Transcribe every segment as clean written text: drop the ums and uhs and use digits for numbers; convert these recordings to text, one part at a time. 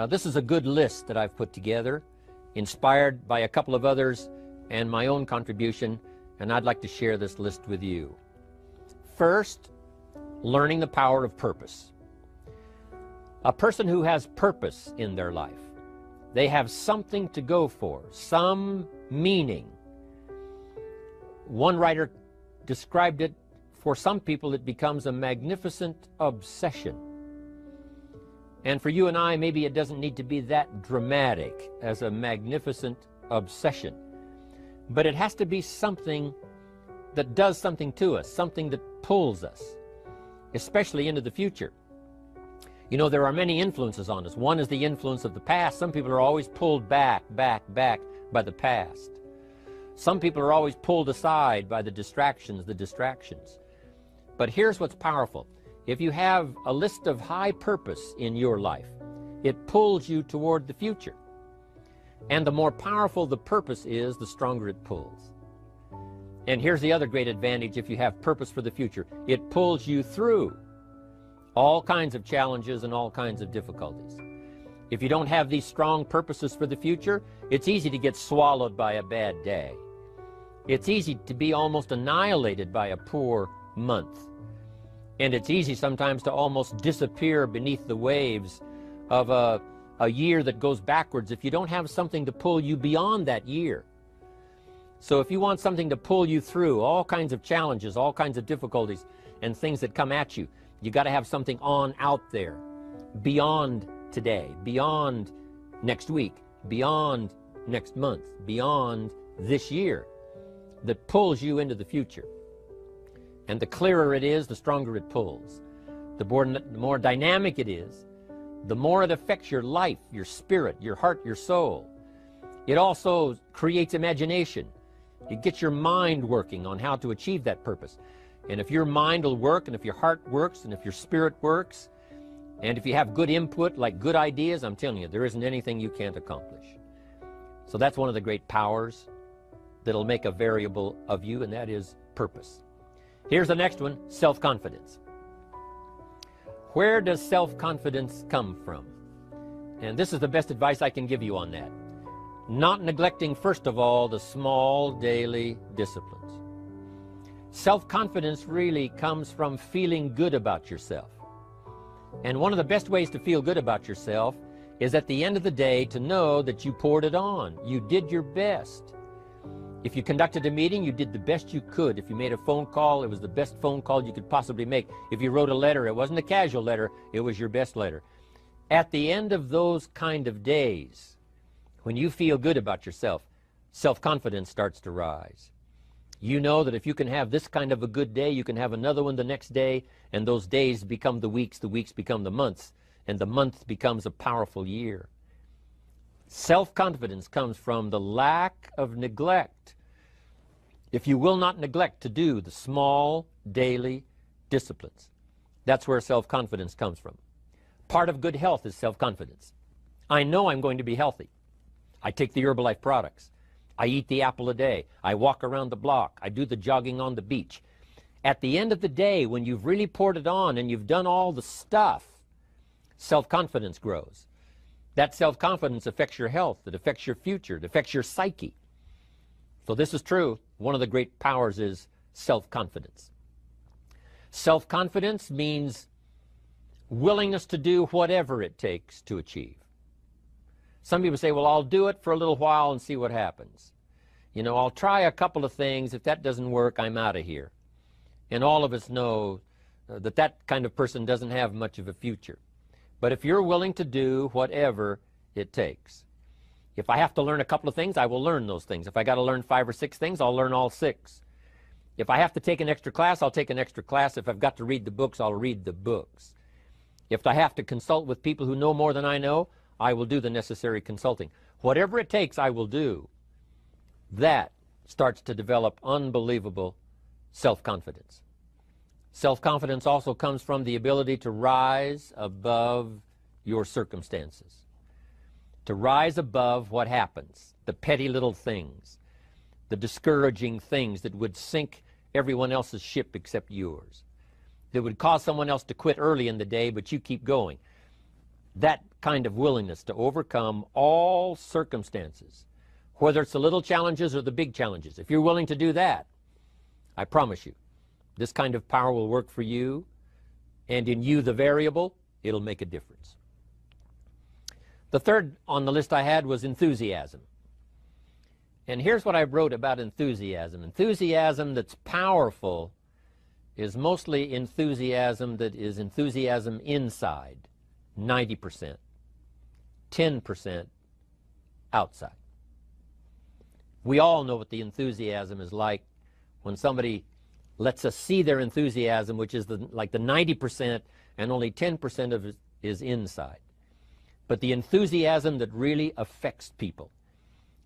This is a good list that I've put together, inspired by a couple of others and my own contribution, and I'd like to share this list with you. First, learning the power of purpose. A person who has purpose in their life, they have something to go for, some meaning. One writer described it, for some people it becomes a magnificent obsession. And for you and I, maybe it doesn't need to be that dramatic as a magnificent obsession. But it has to be something that does something to us, something that pulls us, especially into the future. You know, there are many influences on us. One is the influence of the past. Some people are always pulled back by the past. Some people are always pulled aside by the distractions. But here's what's powerful. If you have a list of high purpose in your life, it pulls you toward the future. And the more powerful the purpose is, the stronger it pulls. And here's the other great advantage if you have purpose for the future. It pulls you through all kinds of challenges and all kinds of difficulties. If you don't have these strong purposes for the future, it's easy to get swallowed by a bad day. It's easy to be almost annihilated by a poor month. And it's easy sometimes to almost disappear beneath the waves of a year that goes backwards if you don't have something to pull you beyond that year. So if you want something to pull you through all kinds of challenges, all kinds of difficulties and things that come at you, you got to have something on out there, beyond today, beyond next week, beyond next month, beyond this year, that pulls you into the future. And the clearer it is, the stronger it pulls. The more dynamic it is, the more it affects your life, your spirit, your heart, your soul. It also creates imagination. It gets your mind working on how to achieve that purpose. And if your mind will work, and if your heart works, and if your spirit works, and if you have good input, like good ideas, I'm telling you, there isn't anything you can't accomplish. So that's one of the great powers that'll make a variable of you, and that is purpose. Here's the next one, self-confidence. Where does self-confidence come from? And this is the best advice I can give you on that. Not neglecting, first of all, the small daily disciplines. Self-confidence really comes from feeling good about yourself. And one of the best ways to feel good about yourself is at the end of the day to know that you poured it on. You did your best. If you conducted a meeting, you did the best you could. If you made a phone call, it was the best phone call you could possibly make. If you wrote a letter, it wasn't a casual letter, it was your best letter. At the end of those kind of days, when you feel good about yourself, self-confidence starts to rise. You know that if you can have this kind of a good day, you can have another one the next day, and those days become the weeks become the months, and the month becomes a powerful year. Self-confidence comes from the lack of neglect. If you will not neglect to do the small daily disciplines, that's where self-confidence comes from. Part of good health is self-confidence. I know I'm going to be healthy. I take the Herbalife products. I eat the apple a day. I walk around the block. I do the jogging on the beach. At the end of the day, when you've really poured it on and you've done all the stuff, self-confidence grows. That self-confidence affects your health. It affects your future. It affects your psyche. So this is true. One of the great powers is self-confidence. Self-confidence means willingness to do whatever it takes to achieve. Some people say, well, I'll do it for a little while and see what happens. You know, I'll try a couple of things. If that doesn't work, I'm out of here. And all of us know that that kind of person doesn't have much of a future. But if you're willing to do whatever it takes, if I have to learn a couple of things, I will learn those things. If I got to learn 5 or 6 things, I'll learn all 6. If I have to take an extra class, I'll take an extra class. If I've got to read the books, I'll read the books. If I have to consult with people who know more than I know, I will do the necessary consulting. Whatever it takes, I will do. That starts to develop unbelievable self-confidence. Self-confidence also comes from the ability to rise above your circumstances, to rise above what happens, the petty little things, the discouraging things that would sink everyone else's ship except yours, that would cause someone else to quit early in the day, but you keep going. That kind of willingness to overcome all circumstances, whether it's the little challenges or the big challenges. If you're willing to do that, I promise you, this kind of power will work for you, and in you, the variable, it'll make a difference. The third on the list I had was enthusiasm. And here's what I wrote about enthusiasm. Enthusiasm that's powerful is mostly enthusiasm that is enthusiasm inside, 90%, 10% outside. We all know what the enthusiasm is like when somebody lets us see their enthusiasm, which is like the 90%, and only 10% of it is inside. But the enthusiasm that really affects people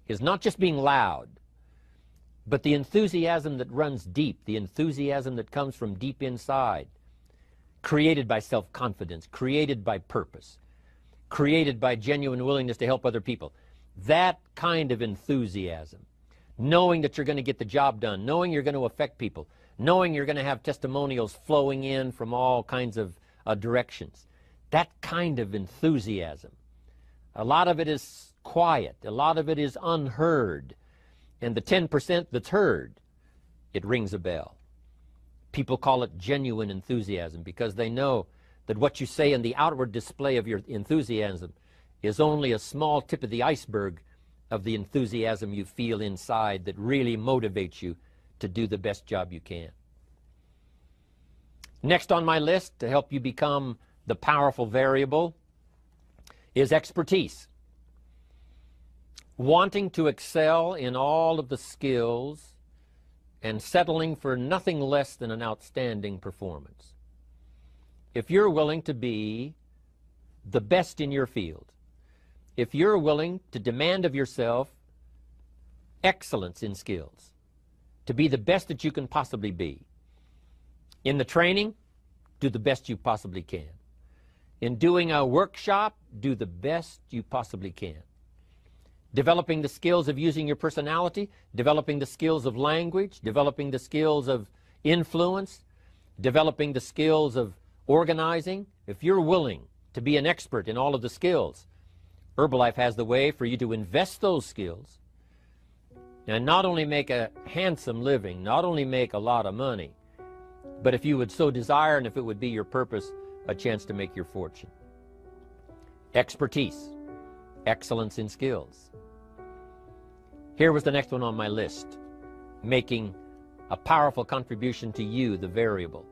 is not just being loud, but the enthusiasm that runs deep, the enthusiasm that comes from deep inside, created by self-confidence, created by purpose, created by genuine willingness to help other people. That kind of enthusiasm, knowing that you're going to get the job done, knowing you're going to affect people, knowing you're going to have testimonials flowing in from all kinds of directions. That kind of enthusiasm. A lot of it is quiet. A lot of it is unheard. And the 10% that's heard, it rings a bell. People call it genuine enthusiasm because they know that what you say in the outward display of your enthusiasm is only a small tip of the iceberg of the enthusiasm you feel inside that really motivates you to do the best job you can. Next on my list to help you become the powerful variable is expertise. Wanting to excel in all of the skills and settling for nothing less than an outstanding performance. If you're willing to be the best in your field, if you're willing to demand of yourself excellence in skills, to be the best that you can possibly be, in the training, do the best you possibly can. In doing a workshop, do the best you possibly can. Developing the skills of using your personality, developing the skills of language, developing the skills of influence, developing the skills of organizing. If you're willing to be an expert in all of the skills, Herbalife has the way for you to invest those skills and not only make a handsome living, not only make a lot of money, but if you would so desire and if it would be your purpose, a chance to make your fortune. Expertise, excellence in skills. Here was the next one on my list, making a powerful contribution to you, the variable,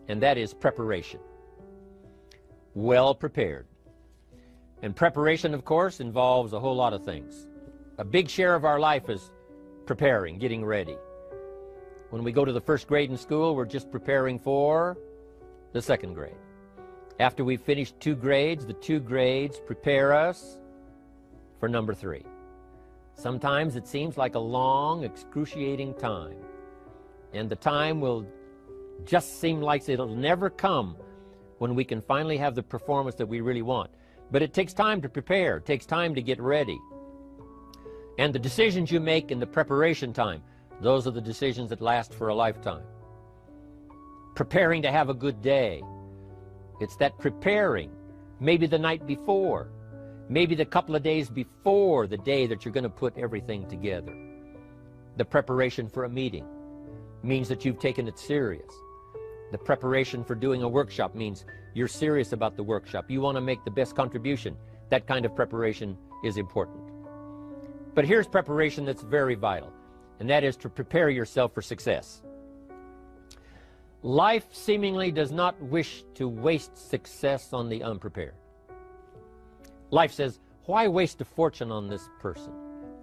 and that is preparation. Well prepared. And preparation, of course, involves a whole lot of things. A big share of our life is preparing, getting ready. When we go to the first grade in school, we're just preparing for the second grade. After we've finished 2 grades, the 2 grades prepare us for number 3. Sometimes it seems like a long, excruciating time. And the time will just seem like it'll never come when we can finally have the performance that we really want. But it takes time to prepare. It takes time to get ready. And the decisions you make in the preparation time, those are the decisions that last for a lifetime. Preparing to have a good day. It's that preparing, maybe the night before, maybe the couple of days before the day that you're going to put everything together. The preparation for a meeting means that you've taken it serious. The preparation for doing a workshop means you're serious about the workshop. You want to make the best contribution. That kind of preparation is important. But here's preparation that's very vital, and that is to prepare yourself for success. Life seemingly does not wish to waste success on the unprepared. Life says, why waste a fortune on this person?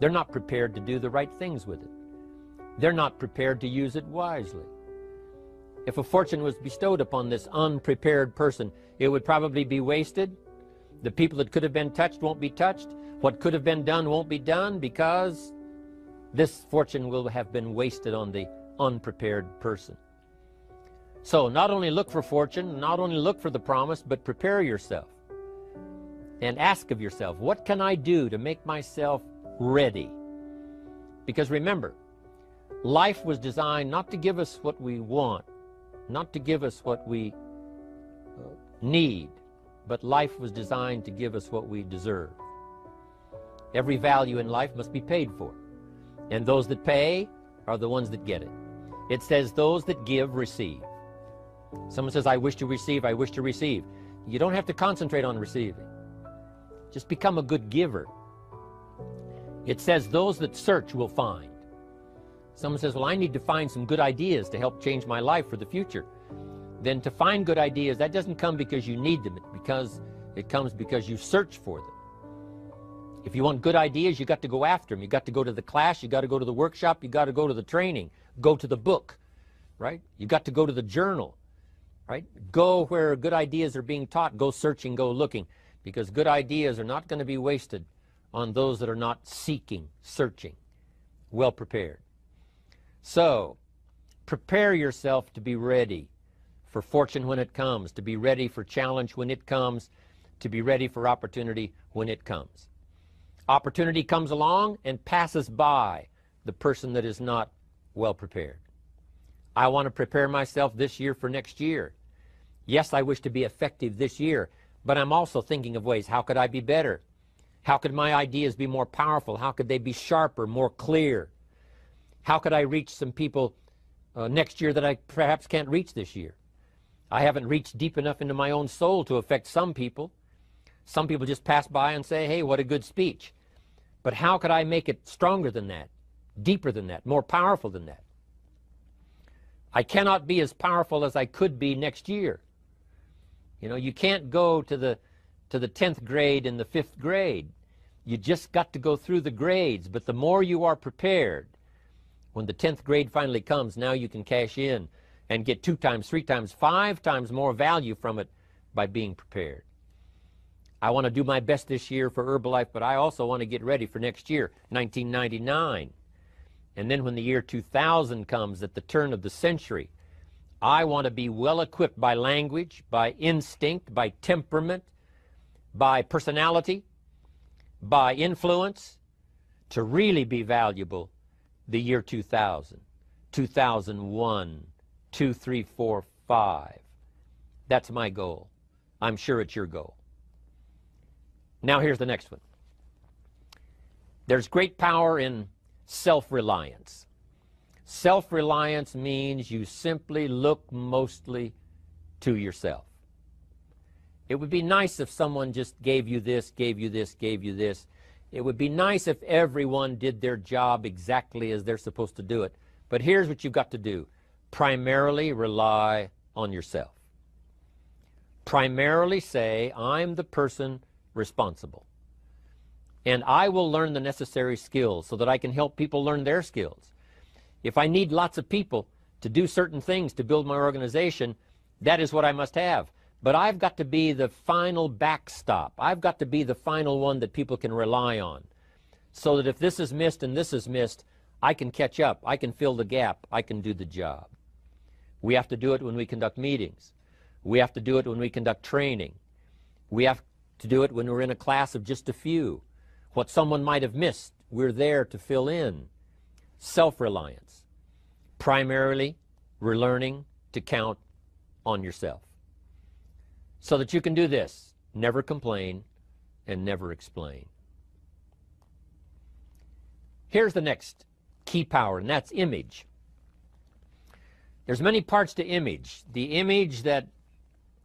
They're not prepared to do the right things with it. They're not prepared to use it wisely. If a fortune was bestowed upon this unprepared person, it would probably be wasted. The people that could have been touched won't be touched. What could have been done won't be done because this fortune will have been wasted on the unprepared person. So not only look for fortune, not only look for the promise, but prepare yourself and ask of yourself, what can I do to make myself ready? Because remember, life was designed not to give us what we want, not to give us what we need, but life was designed to give us what we deserve. Every value in life must be paid for, and those that pay are the ones that get it. It says those that give receive. Someone says, I wish to receive, I wish to receive. You don't have to concentrate on receiving. Just become a good giver. It says those that search will find. Someone says, well, I need to find some good ideas to help change my life for the future. Then to find good ideas, that doesn't come because you need them, it comes because you search for them. If you want good ideas, you got to go after them. You got to go to the class, you got to go to the workshop, you got to go to the training, go to the book, right? You got to go to the journal, right? Go where good ideas are being taught, go searching, go looking, because good ideas are not going to be wasted on those that are not seeking, searching, well prepared. So, prepare yourself to be ready for fortune when it comes, to be ready for challenge when it comes, to be ready for opportunity when it comes. Opportunity comes along and passes by the person that is not well prepared. I want to prepare myself this year for next year. Yes, I wish to be effective this year, but I'm also thinking of ways, how could I be better? How could my ideas be more powerful? How could they be sharper, more clear? How could I reach some people next year that I perhaps can't reach this year? I haven't reached deep enough into my own soul to affect some people. Some people just pass by and say, hey, what a good speech. But how could I make it stronger than that, deeper than that, more powerful than that? I cannot be as powerful as I could be next year. You know, you can't go to the 10th grade in the 5th grade. You just got to go through the grades. But the more you are prepared, when the 10th grade finally comes, now you can cash in and get 2 times, 3 times, 5 times more value from it by being prepared. I want to do my best this year for Herbalife, but I also want to get ready for next year, 1999. And then when the year 2000 comes, at the turn of the century, I want to be well equipped by language, by instinct, by temperament, by personality, by influence, to really be valuable the year 2000, 2001, 2, 3, 4, 5. That's my goal. I'm sure it's your goal. Now here's the next one. There's great power in self-reliance. Self-reliance means you simply look mostly to yourself. It would be nice if someone just gave you this, gave you this, gave you this. It would be nice if everyone did their job exactly as they're supposed to do it. But here's what you've got to do. Primarily rely on yourself. Primarily say, I'm the person responsible. And I will learn the necessary skills so that I can help people learn their skills. If I need lots of people to do certain things to build my organization, that is what I must have. But I've got to be the final backstop. I've got to be the final one that people can rely on. So that if this is missed and this is missed, I can catch up. I can fill the gap. I can do the job. We have to do it when we conduct meetings. We have to do it when we conduct training. We have to do it when we're in a class of just a few. What someone might have missed, we're there to fill in. Self-reliance. Primarily, we're learning to count on yourself. So that you can do this. Never complain and never explain. Here's the next key power, and that's image. There's many parts to image. The image that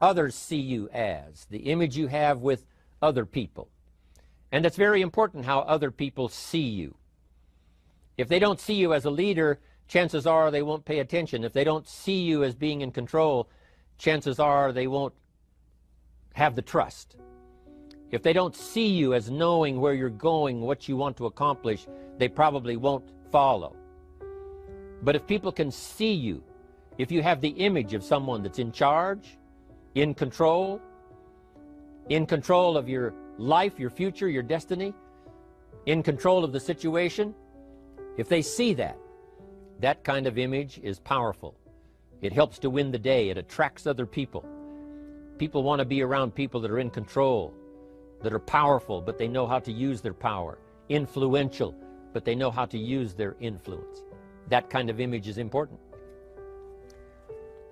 others see you as. The image you have with other people. And it's very important how other people see you. If they don't see you as a leader, chances are they won't pay attention. If they don't see you as being in control, chances are they won't have the trust. If they don't see you as knowing where you're going, what you want to accomplish, they probably won't follow. But if people can see you, if you have the image of someone that's in charge, in control of your life, your future, your destiny, in control of the situation, if they see that, that kind of image is powerful. It helps to win the day. It attracts other people. People want to be around people that are in control, that are powerful, but they know how to use their power. Influential, but they know how to use their influence. That kind of image is important.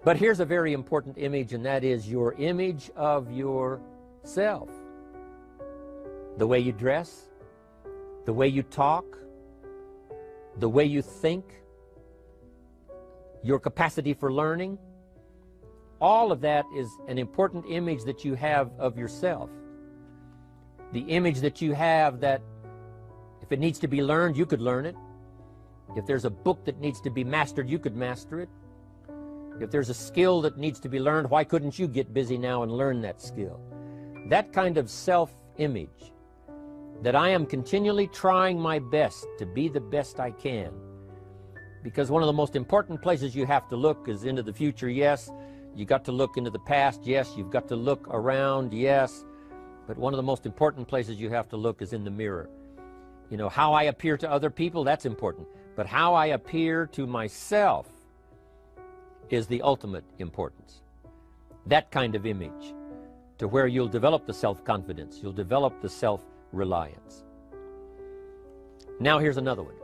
But here's a very important image, and that is your image of yourself. self. The way you dress, the way you talk, the way you think, your capacity for learning, all of that is an important image that you have of yourself. The image that you have that if it needs to be learned, you could learn it. If there's a book that needs to be mastered, you could master it. If there's a skill that needs to be learned, why couldn't you get busy now and learn that skill? That kind of self-image, that I am continually trying my best to be the best I can. Because one of the most important places you have to look is into the future, yes. You got to look into the past, yes. You've got to look around, yes. But one of the most important places you have to look is in the mirror. You know, how I appear to other people, that's important. But how I appear to myself is the ultimate importance. That kind of image, to where you'll develop the self-confidence, you'll develop the self-reliance. Now here's another one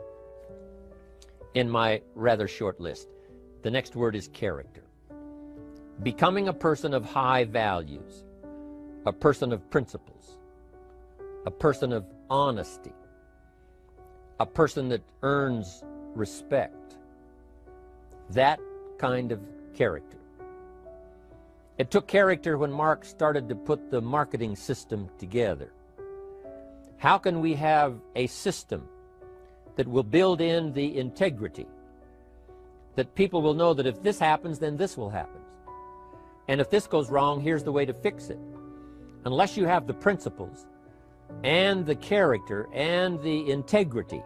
in my rather short list. The next word is character. Becoming a person of high values, a person of principles, a person of honesty, a person that earns respect. That kind of character. It took character when Mark started to put the marketing system together. How can we have a system that will build in the integrity, that people will know that if this happens, then this will happen. And if this goes wrong, here's the way to fix it. Unless you have the principles and the character and the integrity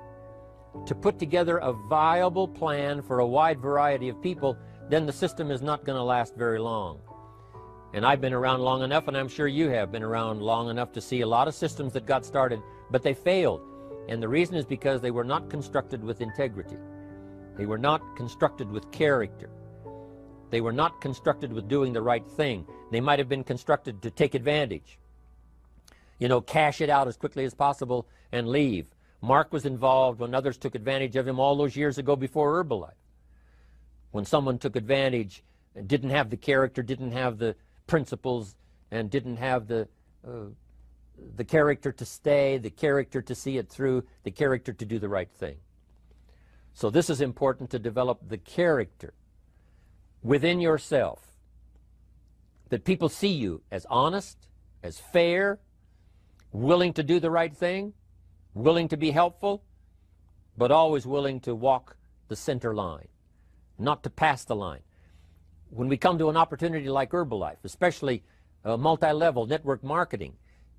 to put together a viable plan for a wide variety of people, then the system is not going to last very long. And I've been around long enough, and I'm sure you have been around long enough to see a lot of systems that got started, but they failed. And the reason is because they were not constructed with integrity. They were not constructed with character. They were not constructed with doing the right thing. They might have been constructed to take advantage. You know, cash it out as quickly as possible and leave. Mark was involved when others took advantage of him all those years ago before Herbalife. When someone took advantage and didn't have the character, didn't have the principles, and didn't have the character to stay, the character to see it through, the character to do the right thing. So this is important, to develop the character within yourself, that people see you as honest, as fair, willing to do the right thing, willing to be helpful, but always willing to walk the center line, not to pass the line. When we come to an opportunity like Herbalife, especially multi-level network marketing,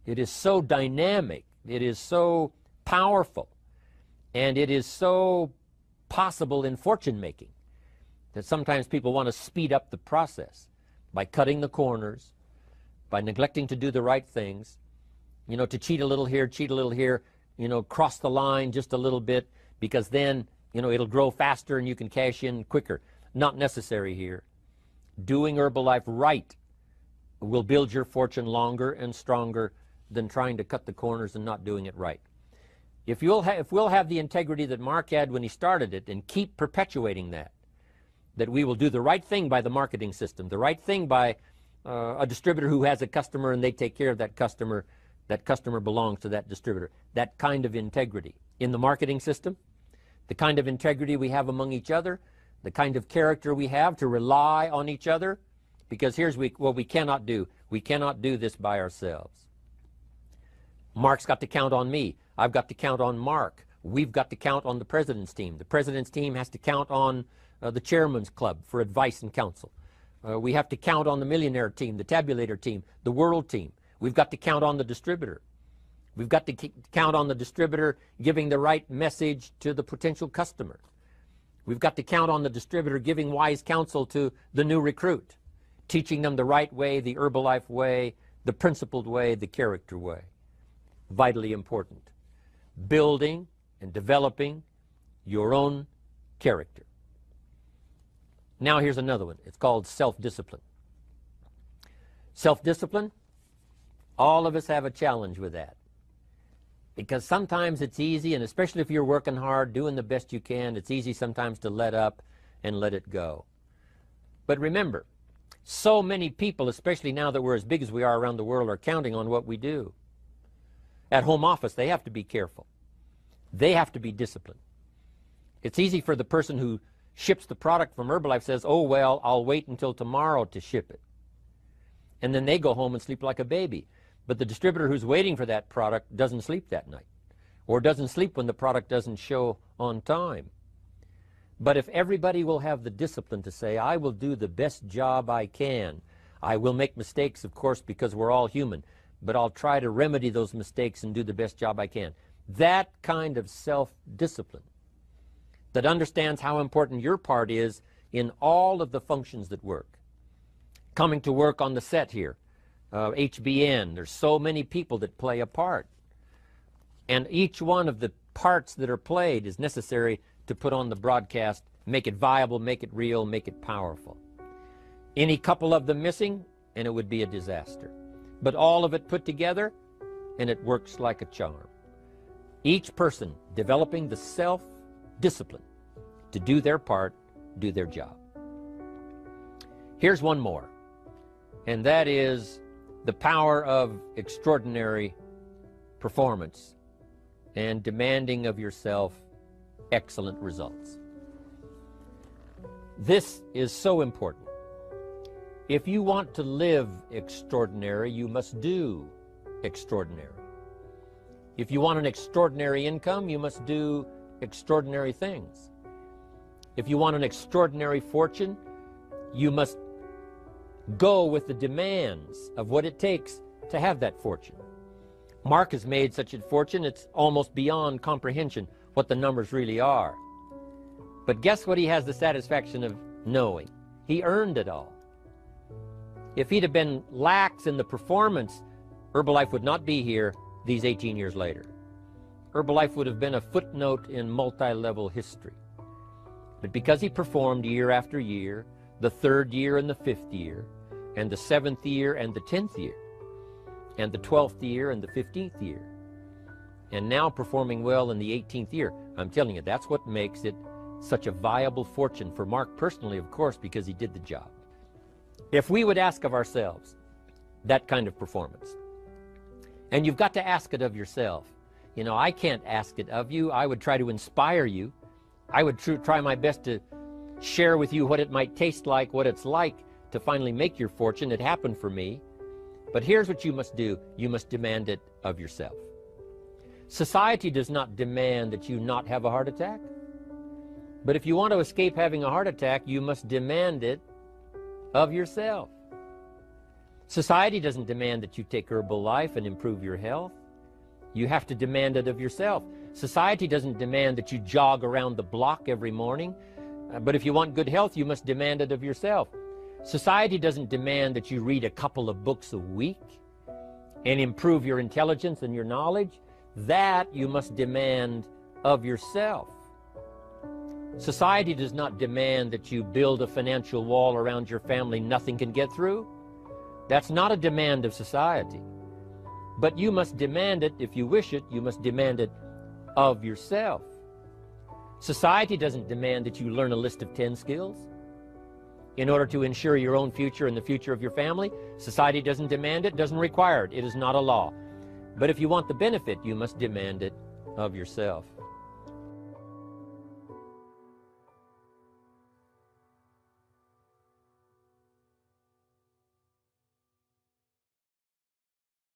it is so dynamic, it is so powerful, and it is so possible in fortune making that sometimes people want to speed up the process by cutting the corners, by neglecting to do the right things, you know, to cheat a little here, you know, cross the line just a little bit, because then, you know, it'll grow faster and you can cash in quicker. Not necessary here. Doing Herbalife right will build your fortune longer and stronger than trying to cut the corners and not doing it right. If we'll have the integrity that Mark had when he started it, and keep perpetuating that we will do the right thing by the marketing system, the right thing by a distributor who has a customer and they take care of that customer belongs to that distributor. That kind of integrity in the marketing system, the kind of integrity we have among each other, the kind of character we have to rely on each other, because here's what we cannot do. We cannot do this by ourselves. Mark's got to count on me. I've got to count on Mark. We've got to count on the president's team. The president's team has to count on the chairman's club for advice and counsel. We have to count on the millionaire team, the tabulator team, the world team. We've got to count on the distributor. We've got to count on the distributor giving the right message to the potential customer. We've got to count on the distributor giving wise counsel to the new recruit, teaching them the right way, the Herbalife way, the principled way, the character way. Vitally important. Building and developing your own character. Now here's another one. It's called self-discipline. Self-discipline, all of us have a challenge with that. Because sometimes it's easy, and especially if you're working hard, doing the best you can, it's easy sometimes to let up and let it go. But remember, So many people, especially now that we're as big as we are around the world, are counting on what we do. At home office, they have to be careful. They have to be disciplined. It's easy for the person who ships the product from Herbalife says, oh, well, I'll wait until tomorrow to ship it. And then they go home and sleep like a baby. But the distributor who's waiting for that product doesn't sleep that night, or doesn't sleep when the product doesn't show on time. But if everybody will have the discipline to say, I will do the best job I can. I will make mistakes, of course, because we're all human, but I'll try to remedy those mistakes and do the best job I can. That kind of self-discipline that understands how important your part is in all of the functions that work. Coming to work on the set here, HBN, there's so many people that play a part. And each one of the parts that are played is necessary to put on the broadcast, make it viable, make it real, make it powerful. Any couple of them missing, and it would be a disaster. But all of it put together, and it works like a charm. Each person developing the self-discipline to do their part, do their job. Here's one more, and that is the power of extraordinary performance and demanding of yourself excellent results. This is so important. If you want to live extraordinary, you must do extraordinary. If you want an extraordinary income, you must do extraordinary things. If you want an extraordinary fortune, you must go with the demands of what it takes to have that fortune. Mark has made such a fortune, it's almost beyond comprehension what the numbers really are. But guess what he has the satisfaction of knowing? He earned it all. If he'd have been lax in the performance, Herbalife would not be here these 18 years later. Herbalife would have been a footnote in multi-level history. But because he performed year after year, the 3rd year and the 5th year, and the 7th year and the 10th year, and the 12th year and the 15th year, and now performing well in the 18th year, I'm telling you, that's what makes it such a viable fortune for Mark personally, of course, because he did the job. If we would ask of ourselves that kind of performance, and you've got to ask it of yourself. You know, I can't ask it of you. I would try to inspire you. I would try my best to share with you what it might taste like, what it's like to finally make your fortune. It happened for me. But here's what you must do. You must demand it of yourself. Society does not demand that you not have a heart attack. But if you want to escape having a heart attack, you must demand it of yourself. Society doesn't demand that you take Herbalife and improve your health. You have to demand it of yourself. Society doesn't demand that you jog around the block every morning. But if you want good health, you must demand it of yourself. Society doesn't demand that you read a couple of books a week and improve your intelligence and your knowledge. That you must demand of yourself. Society does not demand that you build a financial wall around your family nothing can get through. That's not a demand of society. But you must demand it, if you wish it, you must demand it of yourself. Society doesn't demand that you learn a list of 10 skills in order to ensure your own future and the future of your family. Society doesn't demand it, doesn't require it. It is not a law. But if you want the benefit, you must demand it of yourself.